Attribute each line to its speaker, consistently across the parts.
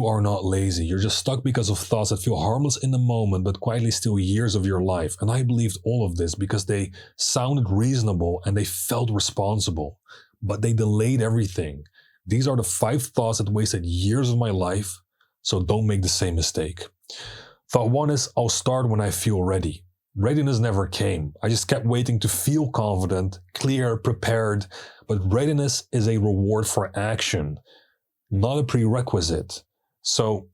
Speaker 1: you are not lazy. You're just stuck because of thoughts that feel harmless in the moment, but quietly steal years of your life. And I believed all of this because they sounded reasonable and they felt responsible, but they delayed everything. These are the 5 thoughts that wasted years of my life, so don't make the same mistake. Thought 1 is, I'll start when I feel ready. Readiness never came. I just kept waiting to feel confident, clear, prepared, but readiness is a reward for action, not a prerequisite. So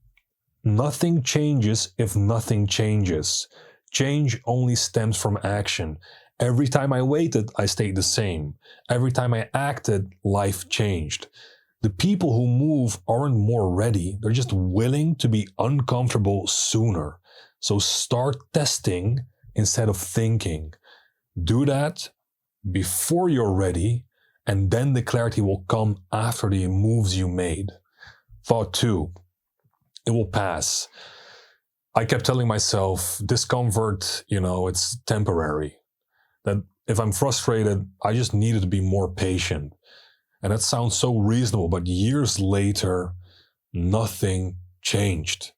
Speaker 1: nothing changes if nothing changes. Change only stems from action. Every time I waited, I stayed the same. Every time I acted, life changed. The people who move aren't more ready. They're just willing to be uncomfortable sooner. So start testing instead of thinking. Do that before you're ready, and then the clarity will come after the moves you made. Thought 2, it will pass. I kept telling myself, discomfort, it's temporary. That if I'm frustrated, I just needed to be more patient. And that sounds so reasonable, but years later, nothing changed.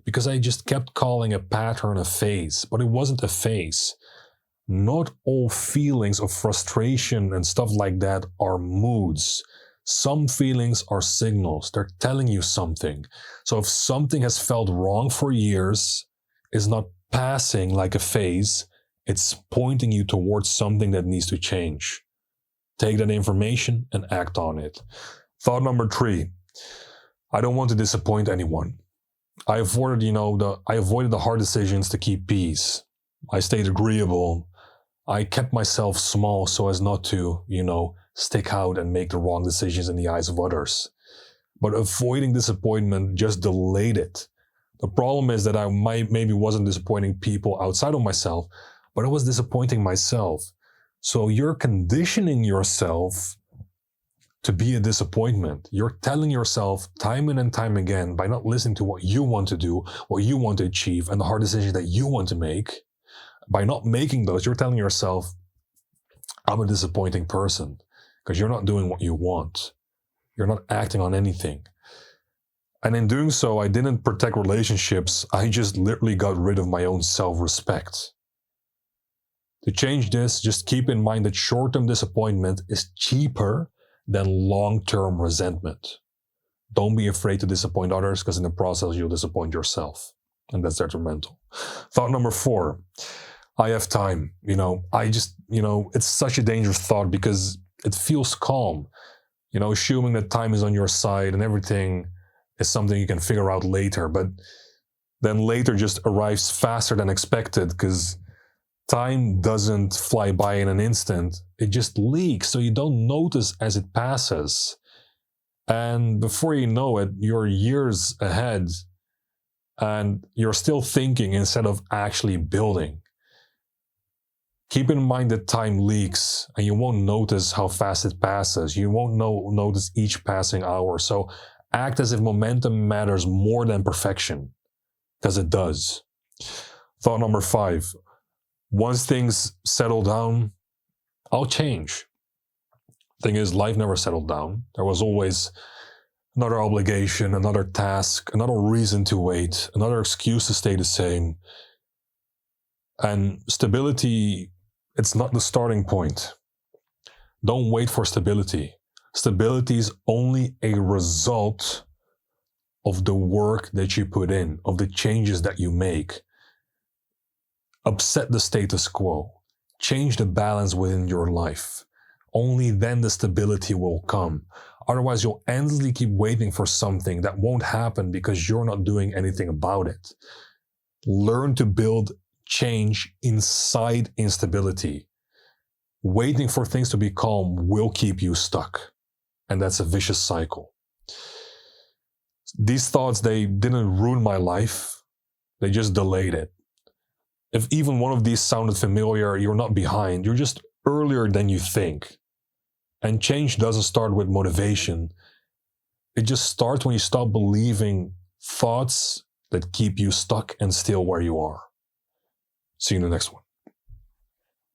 Speaker 1: Because I just kept calling a pattern a phase, but it wasn't a phase. Not all feelings of frustration and stuff like that are moods. Some feelings are signals. They're telling you something. So if something has felt wrong for years, it's not passing like a phase, it's pointing you towards something that needs to change. Take that information and act on it. Thought number 3, I don't want to disappoint anyone. I avoided the hard decisions to keep peace. I stayed agreeable. I kept myself small so as not to, stick out and make the wrong decisions in the eyes of others. But avoiding disappointment just delayed it. The problem is that I maybe wasn't disappointing people outside of myself, but I was disappointing myself. So you're conditioning yourself to be a disappointment. You're telling yourself time and time again, by not listening to what you want to do, what you want to achieve, and the hard decisions that you want to make, by not making those, you're telling yourself, I'm a disappointing person, because you're not doing what you want. You're not acting on anything. And in doing so, I didn't protect relationships. I just literally got rid of my own self-respect. To change this, just keep in mind that short-term disappointment is cheaper than long-term resentment. Don't be afraid to disappoint others, because in the process, you'll disappoint yourself. And that's detrimental. Thought number 4, I have time. It's such a dangerous thought because it feels calm. Assuming that time is on your side and everything is something you can figure out later. But then later just arrives faster than expected, because time doesn't fly by in an instant. It just leaks, so you don't notice as it passes. And before you know it, you're years ahead and you're still thinking instead of actually building. Keep in mind that time leaks and you won't notice how fast it passes. You won't notice each passing hour. So act as if momentum matters more than perfection, because it does. Thought number 5. Once things settle down, I'll change. Thing is, life never settled down. There was always another obligation, another task, another reason to wait, another excuse to stay the same. And stability, it's not the starting point. Don't wait for stability. Stability is only a result of the work that you put in, of the changes that you make. Upset the status quo. Change the balance within your life. Only then the stability will come. Otherwise, you'll endlessly keep waiting for something that won't happen because you're not doing anything about it. Learn to build change inside instability. Waiting for things to be calm will keep you stuck. And that's a vicious cycle. These thoughts, they didn't ruin my life. They just delayed it. If even one of these sounded familiar, you're not behind. You're just earlier than you think. And change doesn't start with motivation. It just starts when you stop believing thoughts that keep you stuck and still where you are. See you in the next one.